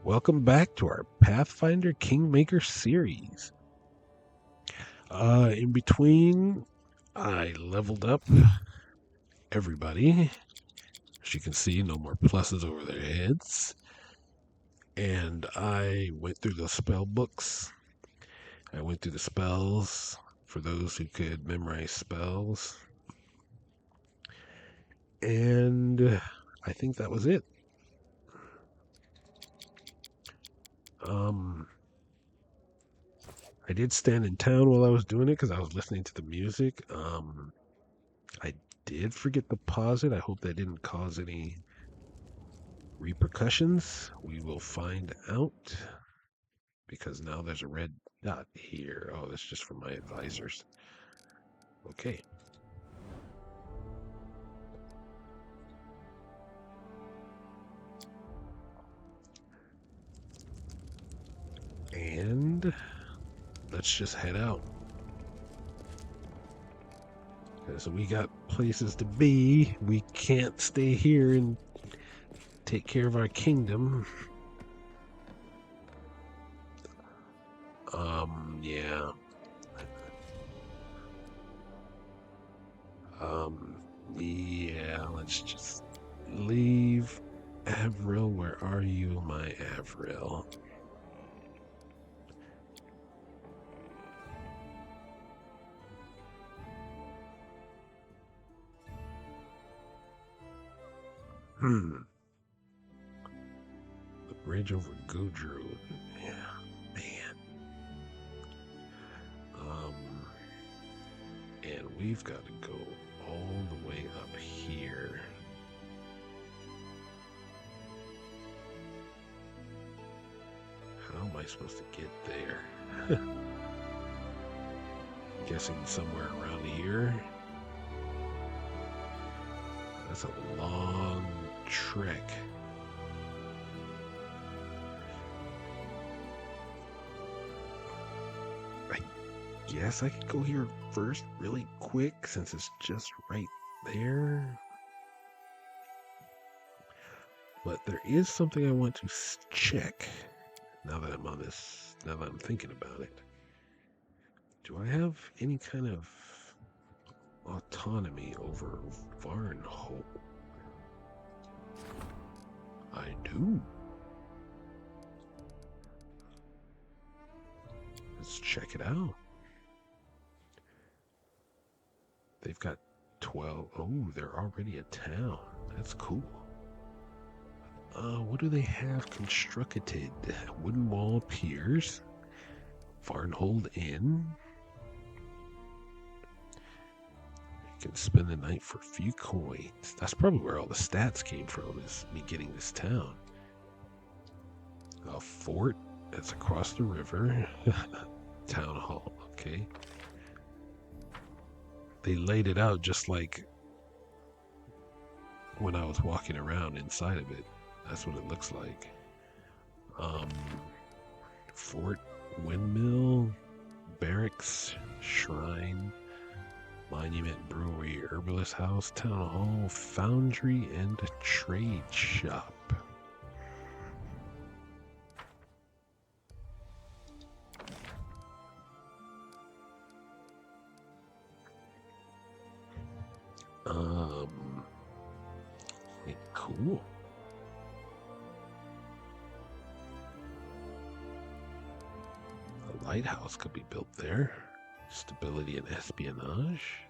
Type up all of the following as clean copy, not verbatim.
Welcome back to our Pathfinder Kingmaker series. In between, I leveled up everybody. As you can see, no more pluses over their heads. And I went through the spell books. I went through the spells for those who could memorize spells. And I think that was it. I did stand in town while I was doing it because I was listening to the music. I did forget to pause it. I hope that didn't cause any repercussions. We will find out because now there's a red dot here. Oh, that's just for my advisors. Okay. And let's just head out. So we got places to be. We can't stay here and take care of our kingdom. Yeah. Yeah, let's just leave. Avril, where are you, my Avril? The bridge over Goodroad. Yeah, man. And we've got to go all the way up here. How am I supposed to get there? Guessing somewhere around here. That's a long trek. I guess I could go here first really quick since it's just right there. But there is something I want to check now that I'm on this, now that I'm thinking about it. Do I have any kind of autonomy over Varnholt? I do. Let's check it out. They've got 12. Oh, they're already a town. That's cool. What do they have constructed? Wooden wall piers. Varnhold Inn. You can spend the night for a few coins. That's probably where all the stats came from, is me getting this town. A fort that's across the river. Town hall, okay. They laid it out just like when I was walking around inside of it. That's what it looks like. Fort, windmill, barracks, shrine, monument, brewery, herbalist house, town hall, foundry, and trade shop. Cool. A lighthouse could be built there. Stability and espionage.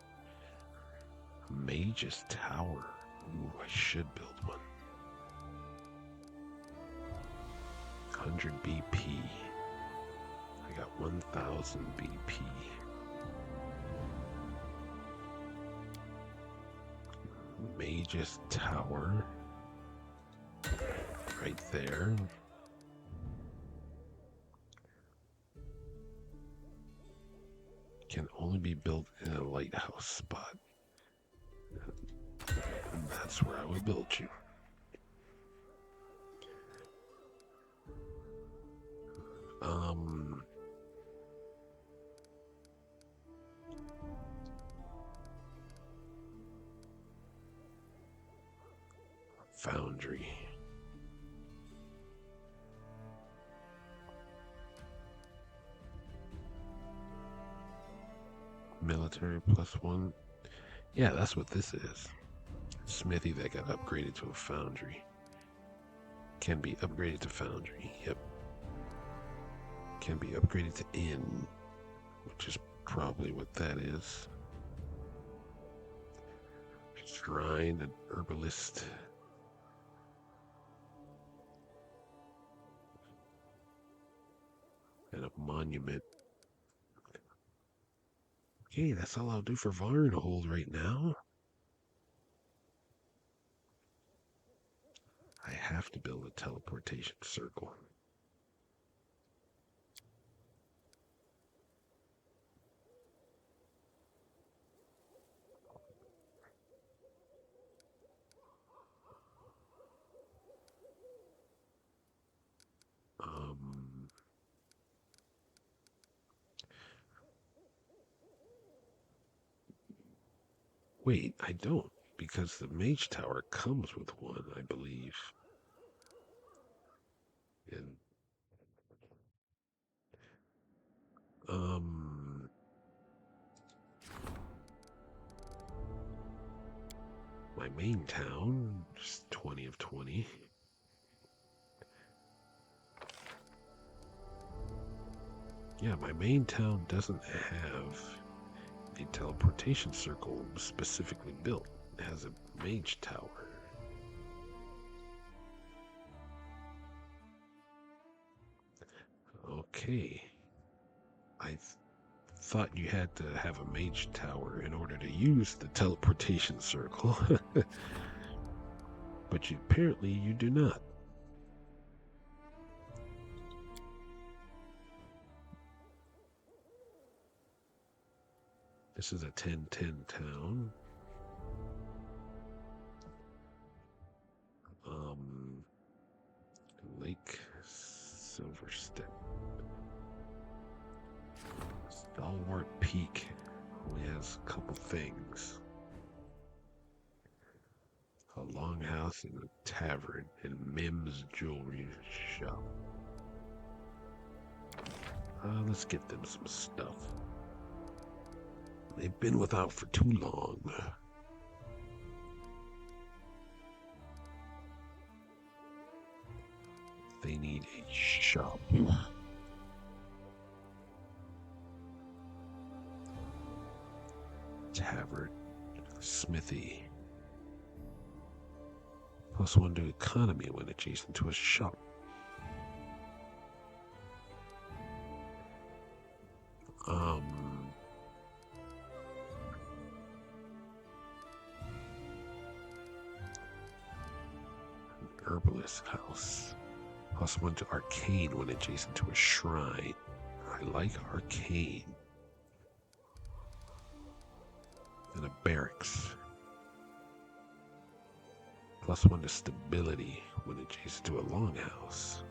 Mage's Tower. Ooh, I should build one. 100 BP. I got 1,000 BP. Mage's Tower. Right there. Can only be built in a lighthouse spot. And that's where I would build you. Foundry. Military +1. Yeah, that's what this is. Smithy that got upgraded to a foundry. Can be upgraded to foundry. Yep. Can be upgraded to inn, which is probably what that is. Shrine and herbalist. And a monument. Okay, that's all I'll do for Varnhold right now. I have to build a teleportation circle. Wait, I don't, because the mage tower comes with one, I believe. And my main town is 20 of 20. Yeah, my main town doesn't have a teleportation circle specifically built. It has a mage tower. Okay. I thought you had to have a mage tower in order to use the teleportation circle. But apparently you do not. This is a 10-10 town. Lake Silverstep. Stalwart Peak only has a couple things. A longhouse and a tavern and Mim's jewelry shop. Let's get them some stuff. They've been without for too long. They need a shop. Tavern. Smithy. +1 to economy when adjacent to a shop. Herbalist house. +1 to arcane when adjacent to a shrine. I like arcane. And a barracks. +1 to stability when adjacent to a longhouse.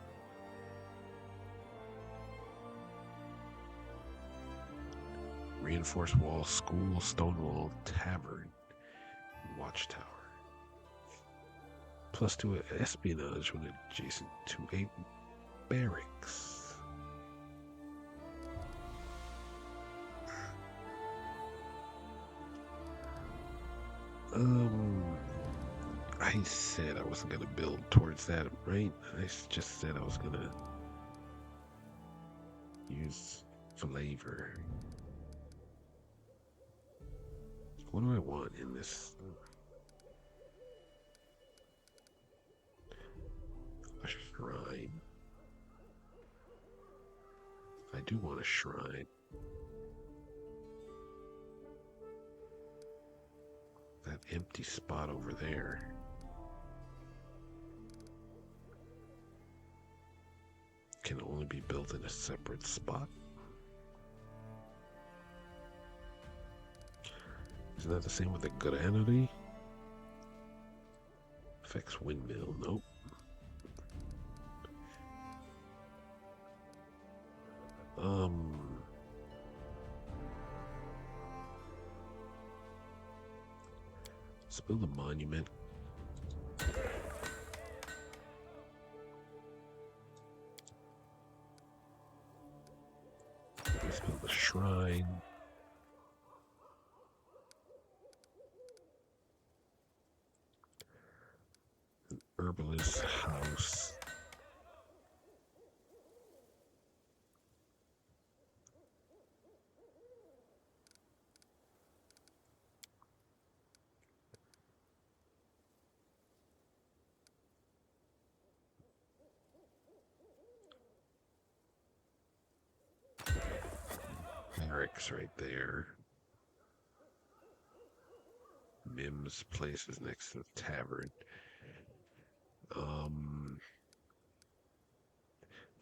Reinforced wall, school, stone wall, tavern, watchtower. +2 espionage when adjacent to a barracks. I said I wasn't gonna build towards that, right? I just said I was gonna use flavor. What do I want in this? A shrine. I do want a shrine. That empty spot over there. Can only be built in a separate spot. Isn't that the same with the granary? Affects windmill, nope. Let's build a monument. Let's build a shrine. herbalist house. Barracks right there. Mim's place is next to the tavern.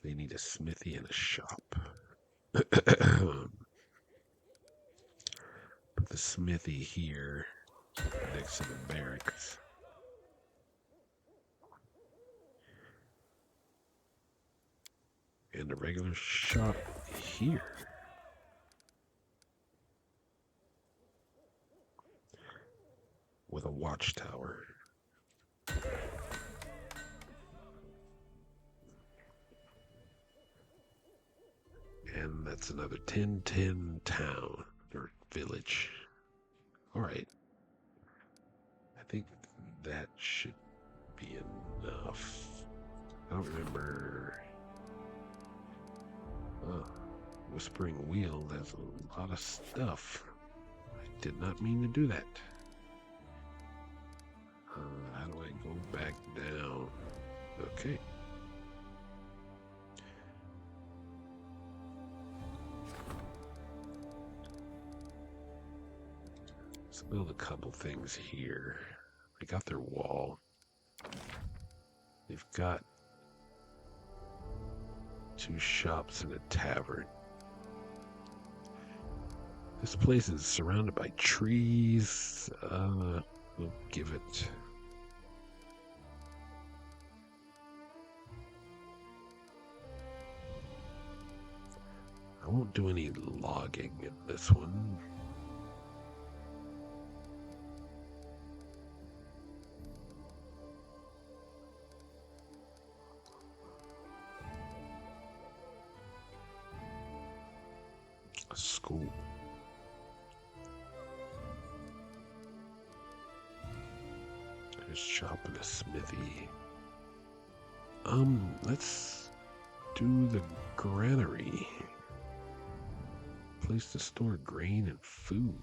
They need a smithy and a shop. Put the smithy here next to the barracks. And a regular shop here. With a watchtower. And that's another 10-10 town or village. Alright. I think that should be enough. I don't remember. Whispering Wheel, that's a lot of stuff. I did not mean to do that. How do I go back down? Okay. Let's build a couple things here. I got their wall. They've got 2 shops and a tavern. This place is surrounded by trees. We'll give it. I won't do any logging in this one. A school. There's shop and a smithy. Let's do the granary. Place to store grain and food.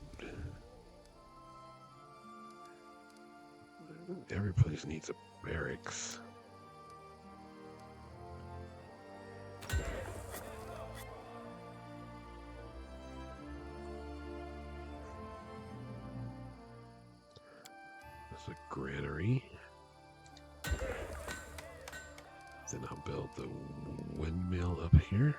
Every place needs a barracks. There's a granary. Then I'll build the windmill up here.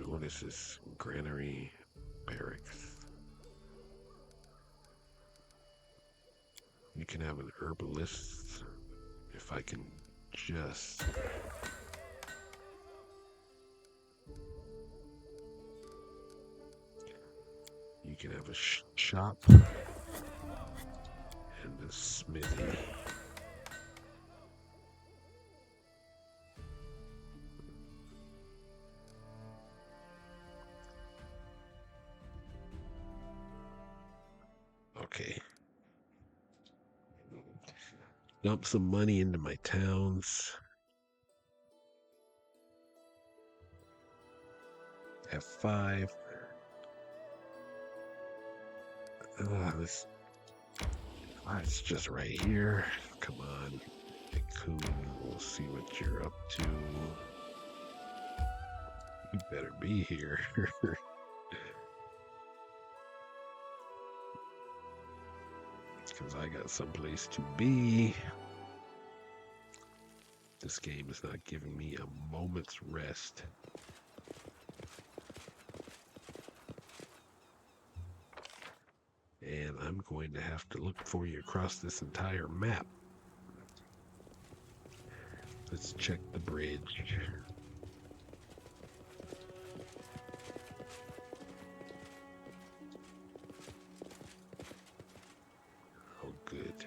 What is this? Granary barracks. You can have an herbalist if I can just. You can have a shop and a smithy. Okay. Dump some money into my towns. F5. It's just right here. Come on, Coon. We'll see what you're up to. You better be here. Because I got someplace to be. This game is not giving me a moment's rest. And I'm going to have to look for you across this entire map. Let's check the bridge. Oh, good.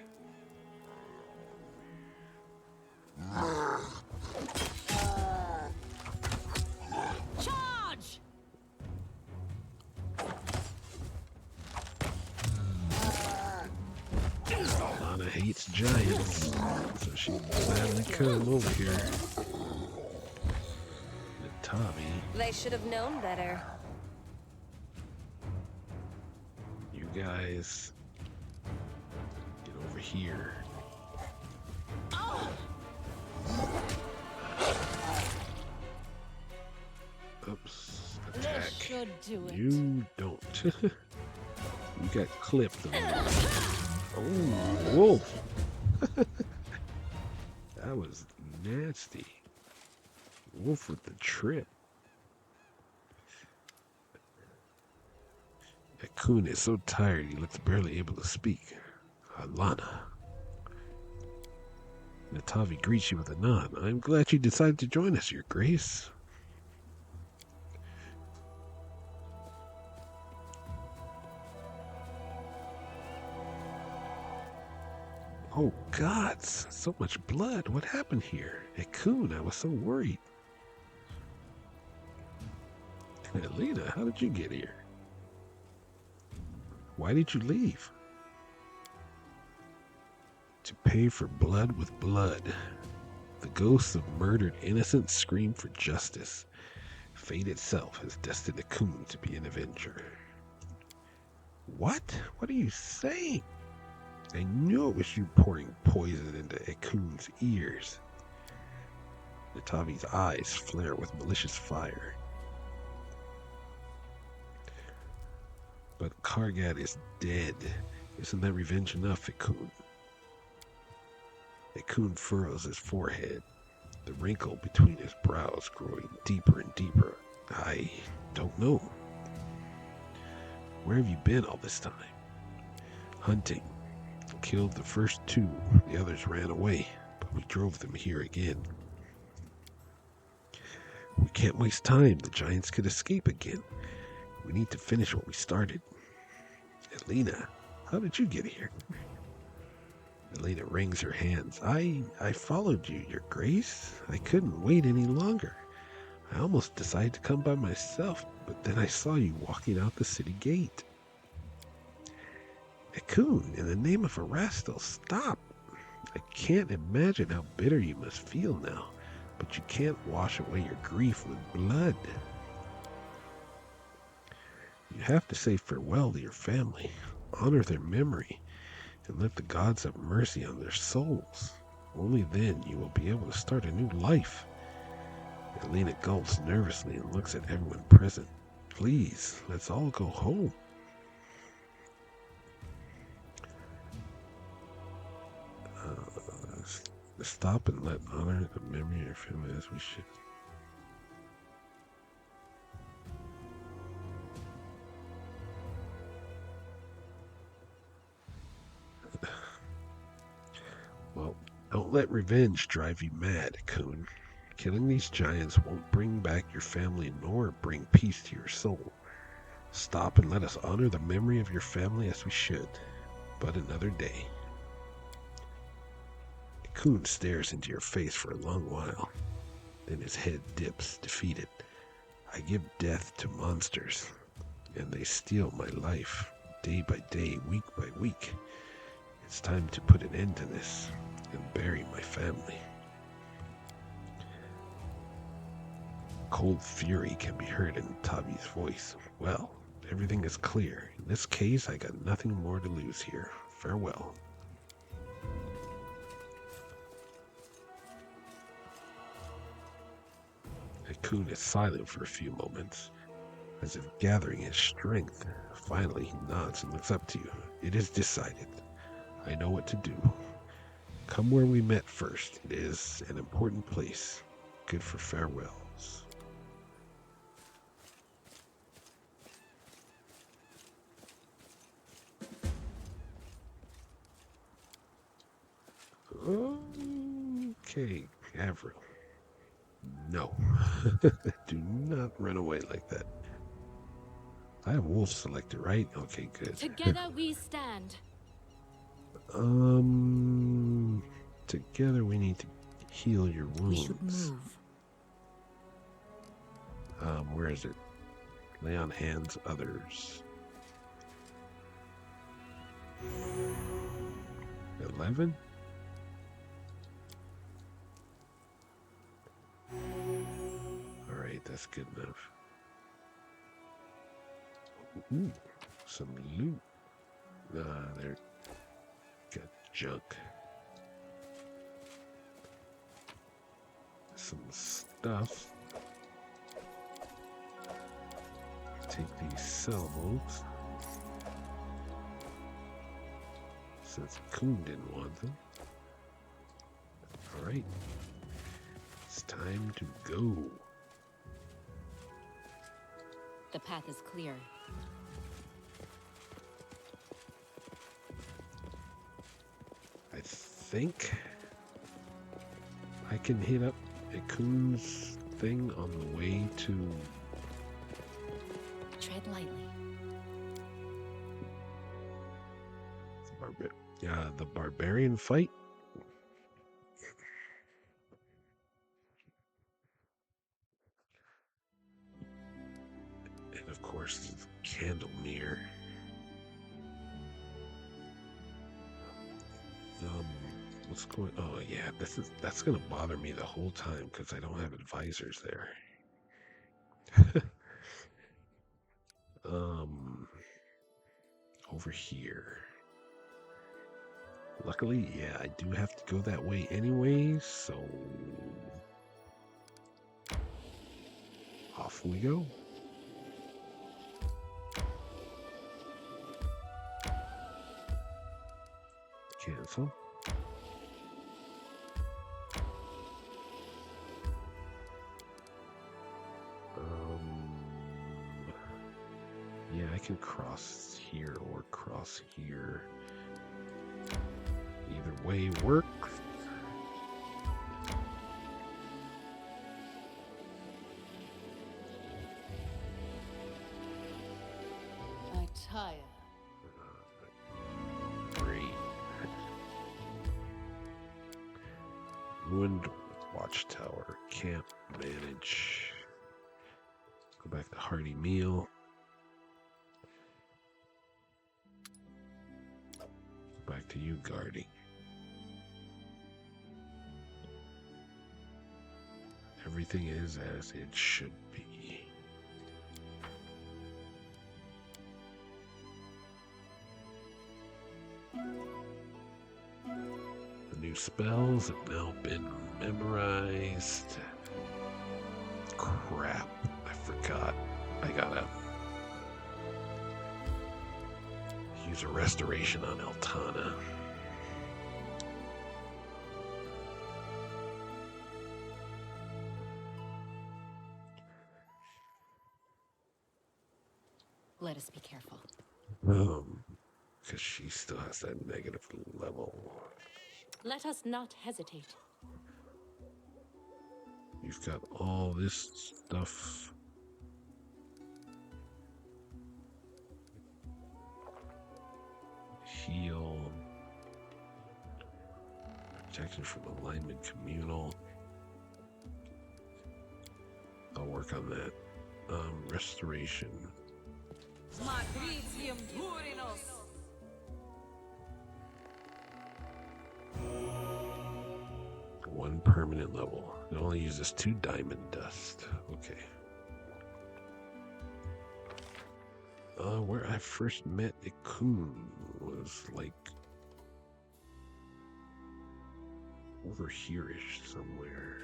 She'd gladly come over here. Tommy. They should have known better. You guys get over here. Oops. Attack. This should do it. You don't. You got clipped. Oh, wolf. That was nasty. Wolf with the trip. Akun is so tired he looks barely able to speak. Alana. Natavi greets you with a nod. I'm glad you decided to join us, Your Grace. Oh, gods! So much blood. What happened here? Akun, I was so worried. Alina, how did you get here? Why did you leave? To pay for blood with blood. The ghosts of murdered innocents scream for justice. Fate itself has destined Akun to be an avenger. What? What are you saying? I knew it was you pouring poison into Akun's ears. Natavi's eyes flare with malicious fire. But Kargat is dead. Isn't that revenge enough, Akun? Akun furrows his forehead, the wrinkle between his brows growing deeper and deeper. I don't know. Where have you been all this time? Hunting. Killed the first two. The others ran away, but we drove them here again. We can't waste time. The giants could escape again. We need to finish what we started. Alina, how did you get here? Alina wrings her hands. I followed you, Your Grace. I couldn't wait any longer. I almost decided to come by myself, but then I saw you walking out the city gate. Akun, in the name of Erastil, stop! I can't imagine how bitter you must feel now, but you can't wash away your grief with blood. You have to say farewell to your family, honor their memory, and let the gods have mercy on their souls. Only then you will be able to start a new life. Alina gulps nervously and looks at everyone present. Please, let's all go home. Stop and let honor the memory of your family as we should. Well, don't let revenge drive you mad, Akun. Killing these giants won't bring back your family nor bring peace to your soul. Stop and let us honor the memory of your family as we should, but another day. Akun stares into your face for a long while. Then his head dips, defeated. I give death to monsters, and they steal my life, day by day, week by week. It's time to put an end to this and bury my family. Cold fury can be heard in Tavi's voice. Well, everything is clear. In this case, I got nothing more to lose here. Farewell. Akun is silent for a few moments, as if gathering his strength. Finally, he nods and looks up to you. It is decided. I know what to do. Come where we met first. It is an important place. Good for farewells. Okay, Avril. No. Do not run away like that. I have wolf selected, right? Okay, good. Together we stand. Together we need to heal your wounds. We should move. Where is it? Lay on hands, others. 11? that's good enough. Ooh, some loot. There, got junk. Some stuff. Take these sellables. Since Coon didn't want them. Alright. It's time to go. The path is clear. I think I can hit up a Coon's thing on the way to... Tread lightly. the barbarian fight. And of course, the candle mirror. What's going? Oh yeah, that's gonna bother me the whole time because I don't have advisors there. Over here. Luckily, yeah, I do have to go that way anyway, so off we go. Cancel. Yeah, I can cross here or cross here. Either way works. I tire. Great. Ruined watchtower. Can't manage. Go back to hearty meal. Back to you guarding. Everything is as it should be. The new spells have now been memorized. Crap, I forgot. I gotta use a restoration on Eltana. Let us be careful. Because she still has that negative level. Let us not hesitate. You've got all this stuff. Heal. Protection from alignment communal. I'll work on that. Restoration. One permanent level. It only uses 2 diamond dust. Okay. Where I first met Ikun was like over here-ish somewhere.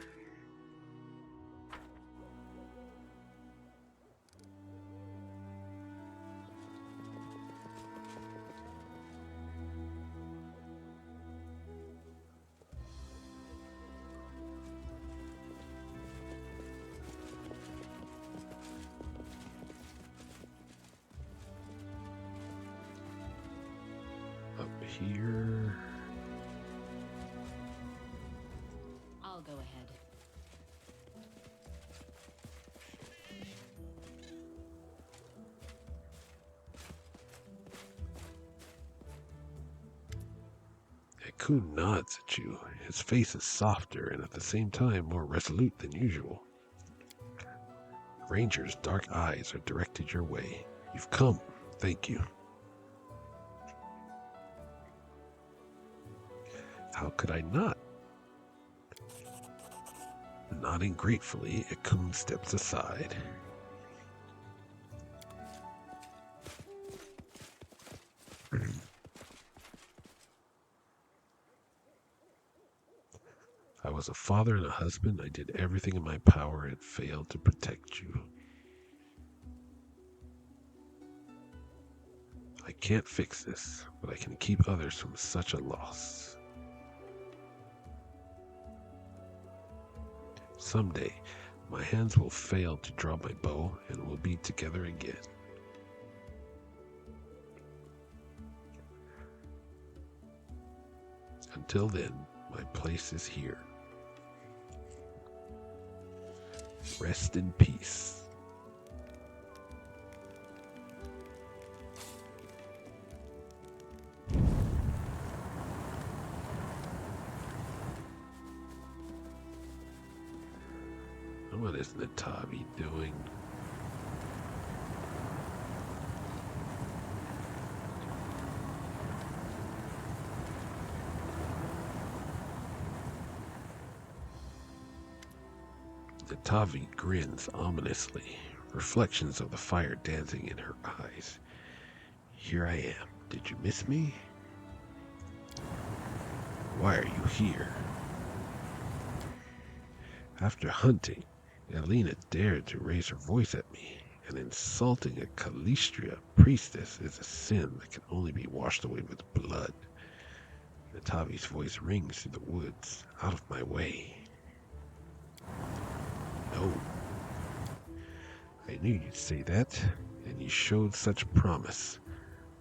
Up here. I'll go ahead. Ikun nods at you. His face is softer and at the same time more resolute than usual. Ranger's dark eyes are directed your way. You've come. Thank you. How could I not? Nodding gratefully, Akun steps aside. I was a father and a husband. I did everything in my power and failed to protect you. I can't fix this, but I can keep others from such a loss. Someday, my hands will fail to draw my bow and we'll be together again. Until then, my place is here. Rest in peace. What is Natavi doing? Natavi grins ominously, reflections of the fire dancing in her eyes. Here I am. Did you miss me? Why are you here? After hunting, Elena dared to raise her voice at me, and insulting a Calistria priestess is a sin that can only be washed away with blood. Natavi's voice rings through the woods. Out of my way. No. I knew you'd say that, and you showed such promise.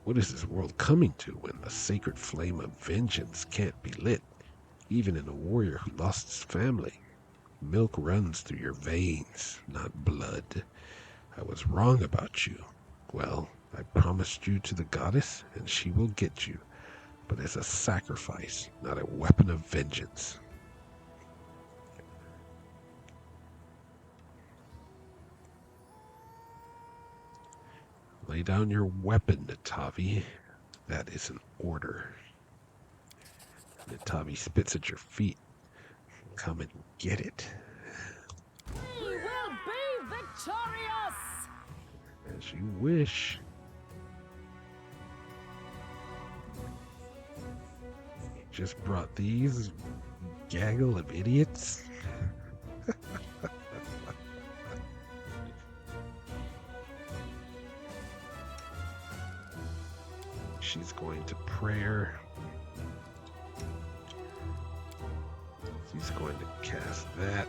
What is this world coming to when the sacred flame of vengeance can't be lit, even in a warrior who lost his family? Milk runs through your veins, not blood. I was wrong about you. Well, I promised you to the goddess, and she will get you, but as a sacrifice, not a weapon of vengeance. Lay down your weapon, Natavi. That is an order. Natavi spits at your feet. Come and get it. We will be victorious! As you wish. You just brought these gaggle of idiots. She's going to prayer. She's going to cast that.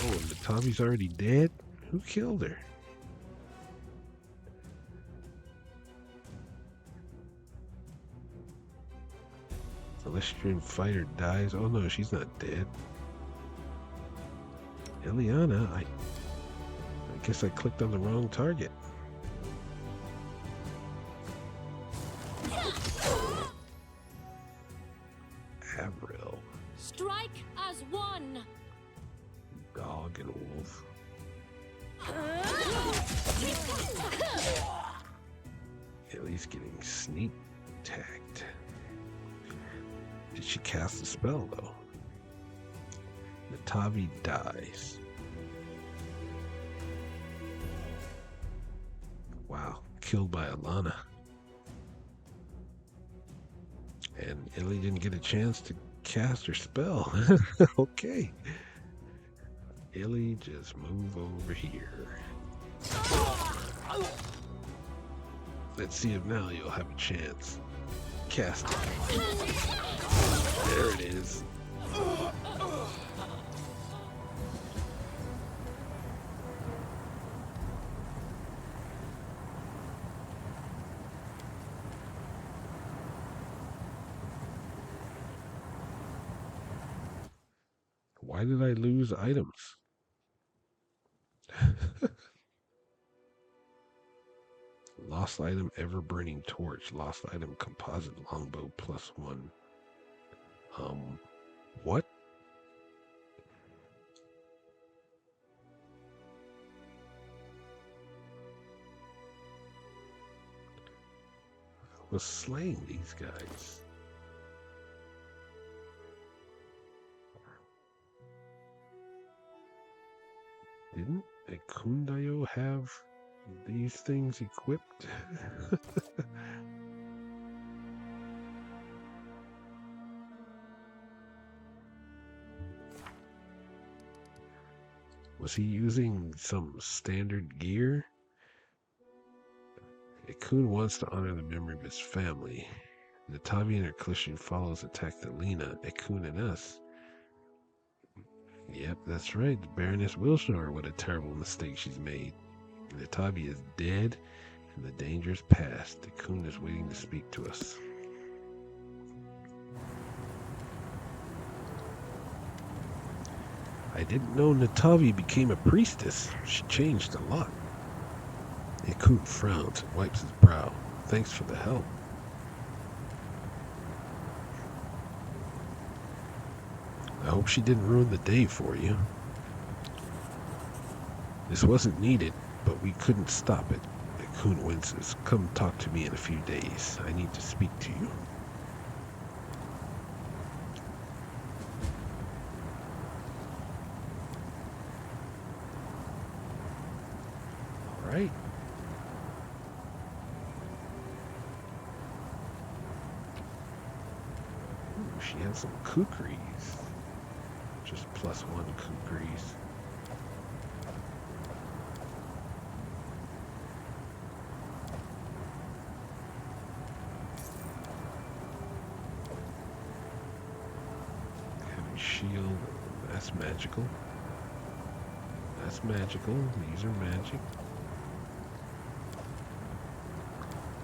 Oh, and Natavi's already dead? Who killed her? Celestian fighter dies. Oh no, she's not dead. Eliana, I guess I clicked on the wrong target. Avril. Strike as one! Dog and wolf. Ellie's getting sneak tagged. Did she cast a spell though? Natavi dies. Wow, killed by Alana. And Illy didn't get a chance to cast her spell. Okay. Illy, just move over here. Let's see if now you'll have a chance. Cast it. There it is. Why did I lose items? Lost item ever burning torch. Lost item composite longbow +1. What? was slaying these guys. Didn't Ekundayo have these things equipped? Was he using some standard gear? Ekun wants to honor the memory of his family. Natavi and her Clishian follows attacked Alina, Ekun, and us. Yep, that's right. The Baroness will show her what a terrible mistake she's made. Natavi is dead, and the danger is past. Ekun is waiting to speak to us. I didn't know Natavi became a priestess. She changed a lot. Ekun frowns and wipes his brow. Thanks for the help. I hope she didn't ruin the day for you. This wasn't needed, but we couldn't stop it. Ekun winces. Come talk to me in a few days. I need to speak to you. All right. Ooh, she has some kukris. Just +1 kukris. Heavy shield. That's magical. That's magical. These are magic.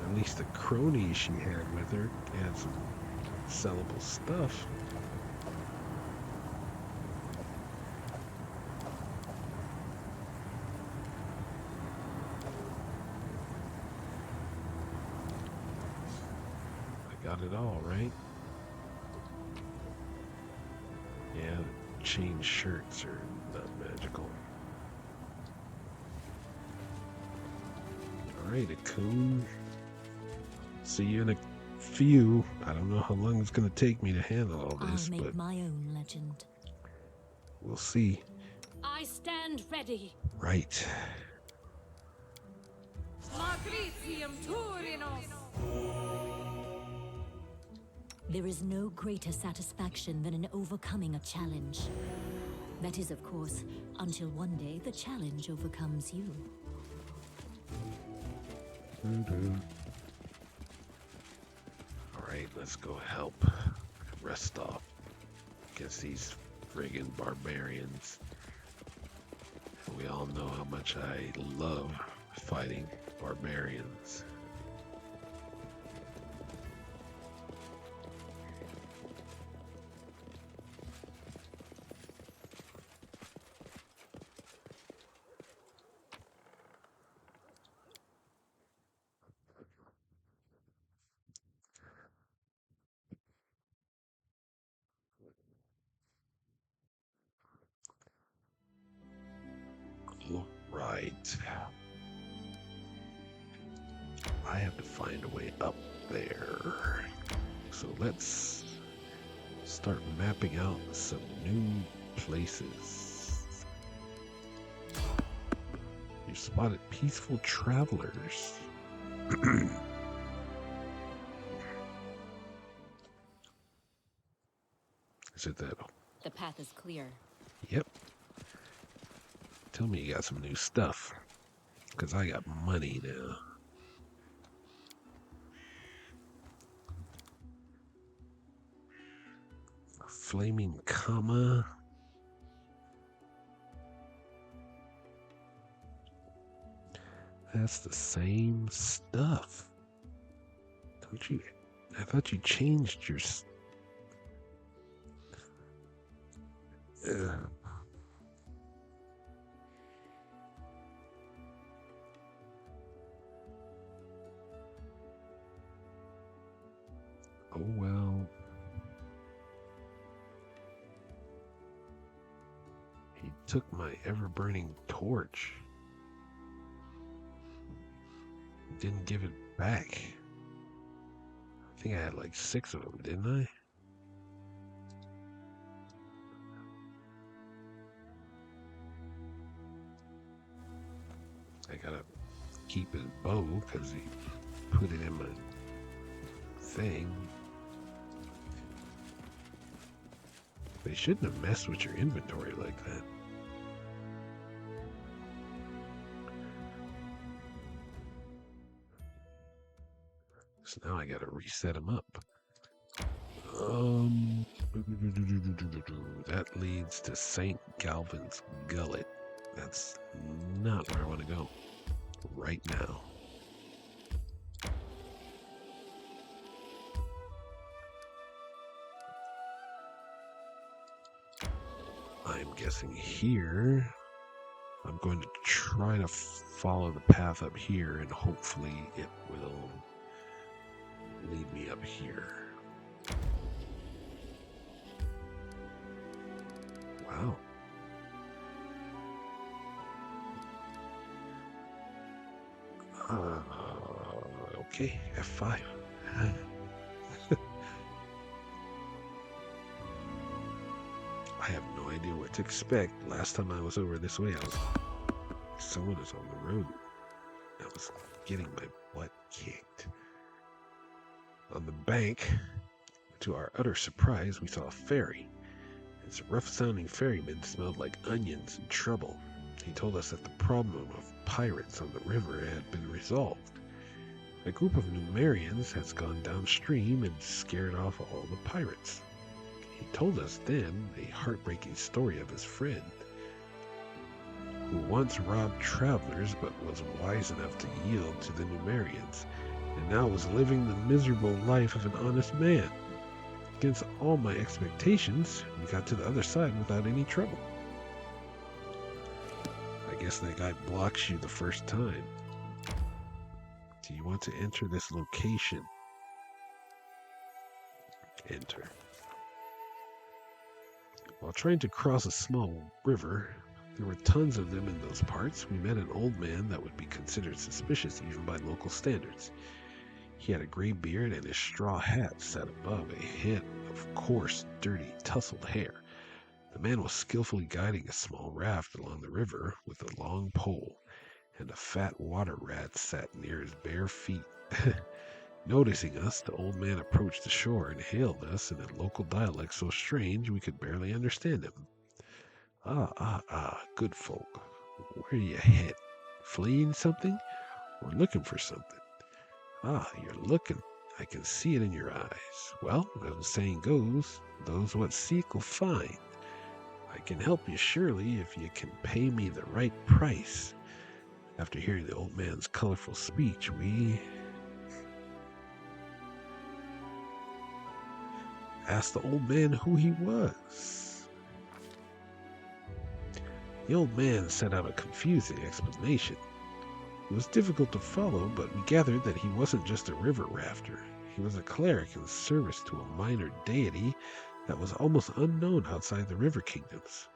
At least the cronies she had with her had some sellable stuff. I got it all, right? Yeah, chain shirts are not magical. Alright, Ekun. See you in a few. I don't know how long it's going to take me to handle all this, I'll make but my own legend. we'll see. I stand ready. Right. There is no greater satisfaction than in overcoming a challenge. That is, of course, until one day the challenge overcomes you. Alright, let's go help Restov against these friggin' barbarians. We all know how much I love fighting barbarians. Right. I have to find a way up there. So let's start mapping out some new places. You spotted peaceful travelers. Is it that? The path is clear. Yep. Tell me you got some new stuff. Because I got money now. Flaming comma. That's the same stuff. Don't you? I thought you changed your. Oh well. He took my ever-burning torch. Didn't give it back. I think I had like 6 of them, didn't I? I gotta keep his bow because he put it in my thing. They shouldn't have messed with your inventory like that. So now I gotta reset him up. That leads to St. Galvin's Gullet. That's not where I want to go right now. I'm guessing here. I'm going to try to follow the path up here, and hopefully it will lead me up here. Wow. Okay, F5. I have no idea what to expect. Last time I was over this way, someone was on the road. I was getting my butt kicked. On the bank, to our utter surprise, we saw a ferry. Its rough-sounding ferryman smelled like onions and trouble. He told us that the problem of pirates on the river had been resolved. A group of Numerians has gone downstream and scared off all the pirates. He told us then a heartbreaking story of his friend, who once robbed travelers but was wise enough to yield to the Numerians, and now was living the miserable life of an honest man. Against all my expectations, we got to the other side without any trouble. I guess that guy blocks you the first time. Do you want to enter this location? Enter. While trying to cross a small river, there were tons of them in those parts. We met an old man that would be considered suspicious even by local standards. He had a gray beard, and his straw hat sat above a head of coarse, dirty, tousled hair. The man was skillfully guiding a small raft along the river with a long pole, and a fat water rat sat near his bare feet. Noticing us, the old man approached the shore and hailed us in a local dialect so strange we could barely understand him. Good folk. Where you head? Fleeing something? Or looking for something? You're looking. I can see it in your eyes. Well, as the saying goes, those what seek will find. I can help you surely if you can pay me the right price. After hearing the old man's colorful speech, we asked the old man who he was. The old man set out a confusing explanation. It was difficult to follow, but we gathered that he wasn't just a river rafter. He was a cleric in service to a minor deity that was almost unknown outside the river kingdoms.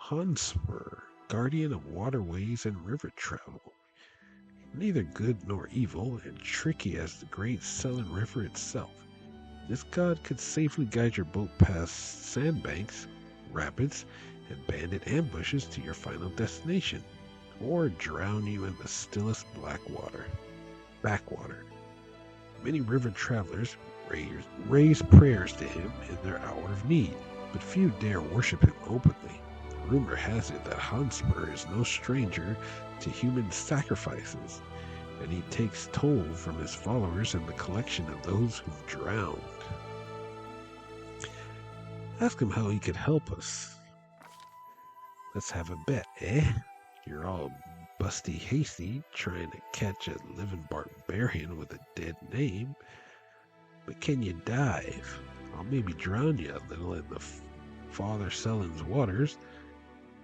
Hanspur, guardian of waterways and river travel. Neither good nor evil, and tricky as the great Sullen River itself. This god could safely guide your boat past sandbanks, rapids, and bandit ambushes to your final destination, or drown you in the stillest backwater. Many river travelers raise prayers to him in their hour of need, but few dare worship him openly. Rumor has it that Hanspur is no stranger to human sacrifices, and he takes toll from his followers in the collection of those who've drowned. Ask him how he could help us. Let's have a bet, eh? You're all busty hasty, trying to catch a living barbarian with a dead name. But can you dive? I'll maybe drown you a little in the Father Sullen's waters,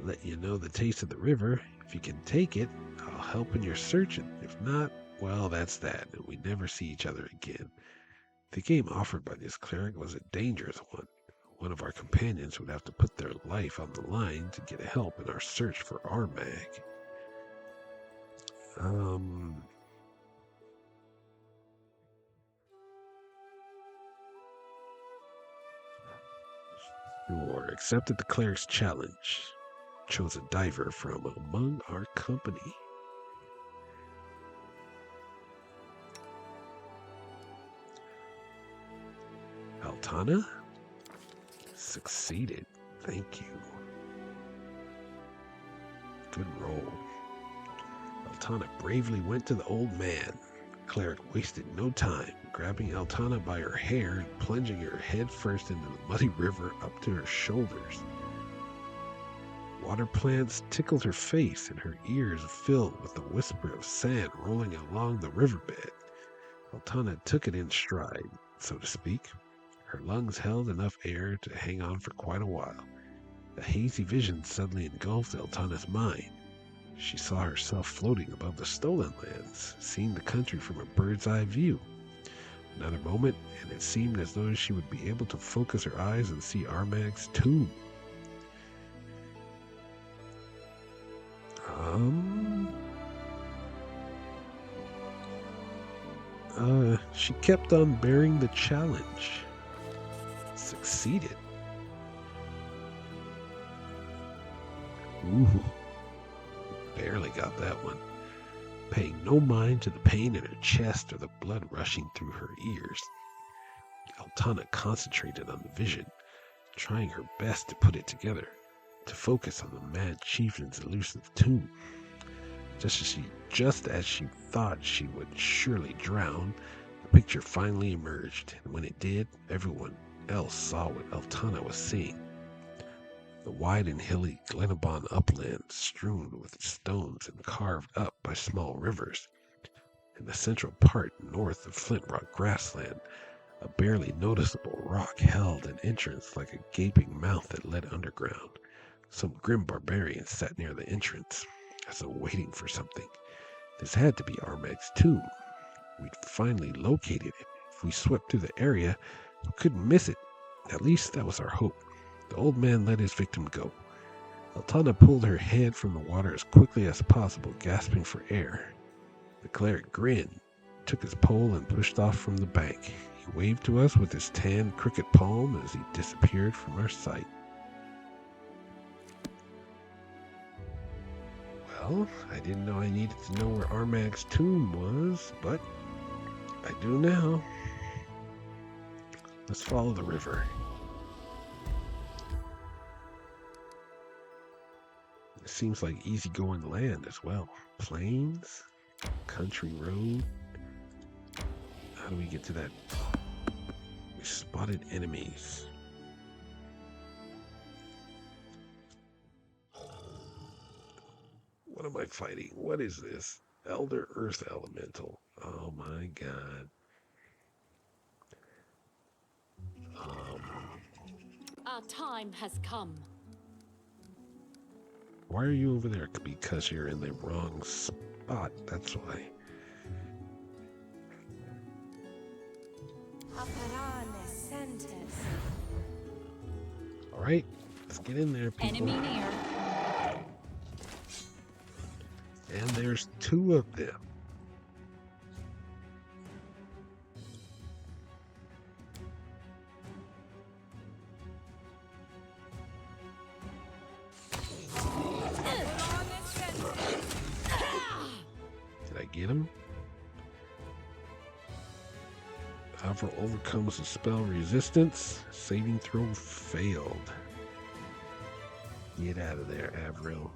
let you know the taste of the river. If you can take it, I'll help in your searching. If not, well, that's that, and we never see each other again. The game offered by this cleric was a dangerous one. One of our companions would have to put their life on the line to get help in our search for our mag. Or accepted the cleric's challenge. Chose a diver from among our company. Altana? Succeeded. Thank you. Good roll. Altana bravely went to the old man. Cleric wasted no time, grabbing Altana by her hair and plunging her head first into the muddy river up to her shoulders. Water plants tickled her face, and her ears filled with the whisper of sand rolling along the riverbed. Altana took it in stride, so to speak. Her lungs held enough air to hang on for quite a while. A hazy vision suddenly engulfed Altana's mind. She saw herself floating above the stolen lands, seeing the country from a bird's eye view. Another moment, and it seemed as though she would be able to focus her eyes and see Armag's tomb. She kept on bearing the challenge. Succeeded. Ooh, barely got that one. Paying no mind to the pain in her chest or the blood rushing through her ears. Altana concentrated on the vision, trying her best to put it together, to focus on the mad chieftain's elusive tomb. Just as she thought she would surely drown, the picture finally emerged, and when it did, everyone else saw what Altana was seeing. The wide and hilly Glenabon upland strewn with stones and carved up by small rivers. In the central part north of Flint Rock grassland, a barely noticeable rock held an entrance like a gaping mouth that led underground. Some grim barbarian sat near the entrance, as though waiting for something. This had to be Armag's tomb. We'd finally located it. If we swept through the area, we couldn't miss it. At least that was our hope. The old man let his victim go. Altana pulled her head from the water as quickly as possible, gasping for air. The cleric grinned, took his pole, and pushed off from the bank. He waved to us with his tanned, crooked palm as he disappeared from our sight. Well, I didn't know I needed to know where Armag's tomb was, but I do now. Let's follow the river. It seems like easygoing land as well. Plains, country road. How do we get to that? We spotted enemies. What am I fighting? What is this? Elder Earth Elemental. Oh my god. Our time has come. Why are you over there? Because you're in the wrong spot. That's why. Alright, let's get in there, people. Enemy near. And there's two of them. Did I get him? Alpha overcomes the spell resistance. Saving throw failed. Get out of there, Avril.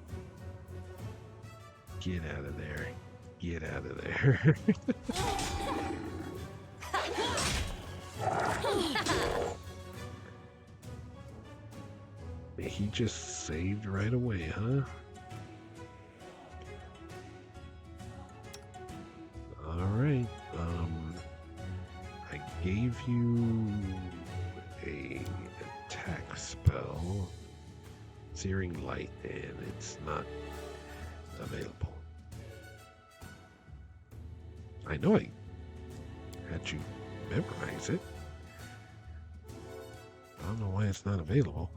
Get out of there. Get out of there. He just saved right away, huh? Alright. I gave you a attack spell. Searing Light, and it's not available. I know I had you memorize it. I don't know why it's not available.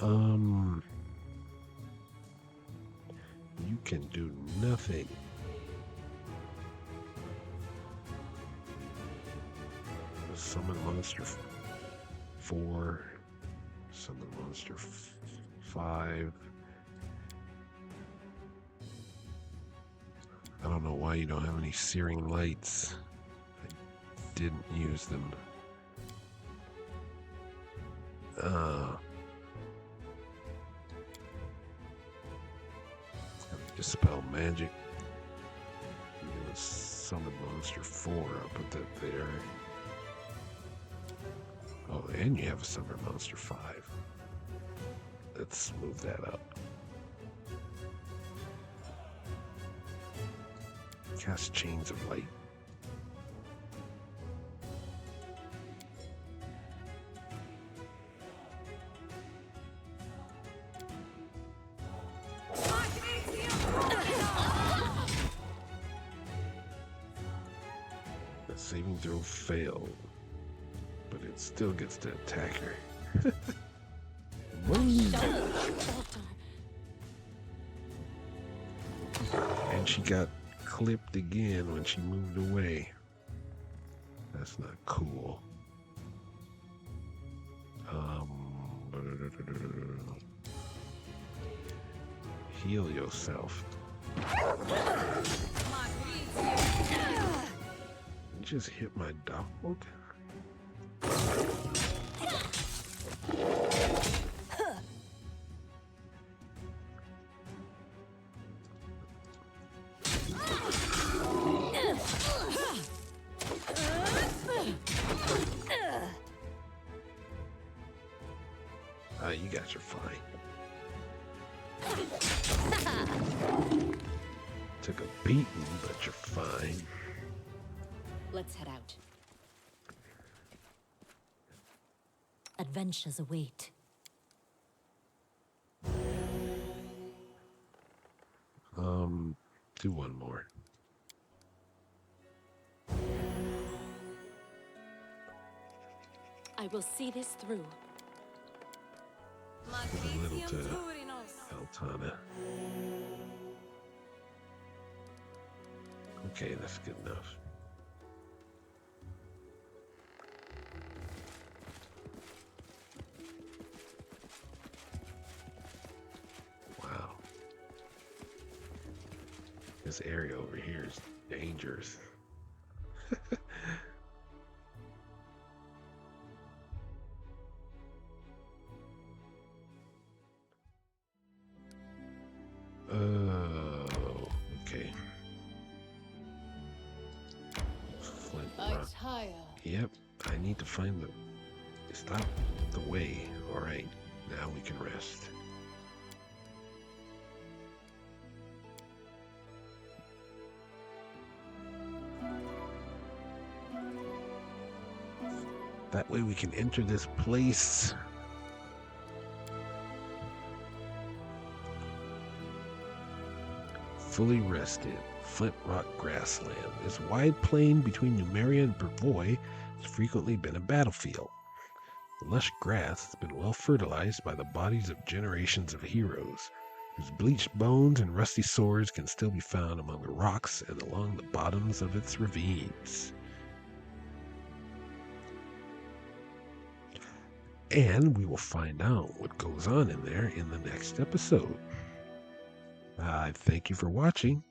You can do nothing. Summon monster 4. Summon monster 5. I don't know why you don't have any searing lights. I didn't use them. Dispel magic. I'm gonna summon monster 4. I'll put that there. Oh, and you have a summon monster 5. Let's move that up. Cast chains of light. The saving throw failed, but it still gets to attack her. And she got clipped again when she moved away. That's not cool. Heal yourself. You just hit my dog? You guys are fine. Took a beating, but you're fine. Let's head out. Adventures await. Do one more. I will see this through. Give a little to Altana. Okay, that's good enough. Wow. This area over here is dangerous. Oh, okay. Flint rock. Yep, I need to find stop the way. All right, now we can rest. That way we can enter this place. Fully rested. Flint Rock grassland. This wide plain between Numeria and Brevoy has frequently been a battlefield. The lush grass has been well fertilized by the bodies of generations of heroes, whose bleached bones and rusty swords can still be found among the rocks and along the bottoms of its ravines. And we will find out what goes on in there in the next episode. I thank you for watching.